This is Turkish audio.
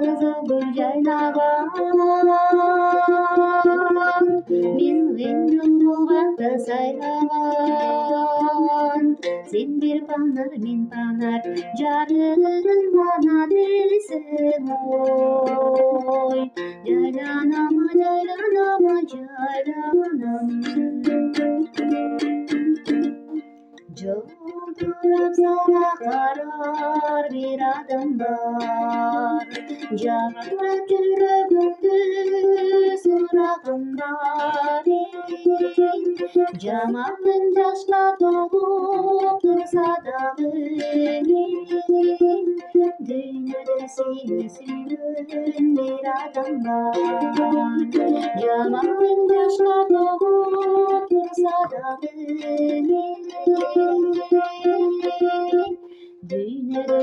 kızıl burjaynagan min bakta saylagan sen bir panar min panar jarın bana değilsin oy jaylanama jaylanama jaylanam Jodurab sana karar bir adım var Jarak yüreğimde sunağım var Camanın yaşla dolup dursa da benim Dünyada seni süren bir adam var Camanın yaşla dolup dursa da benim Dünyada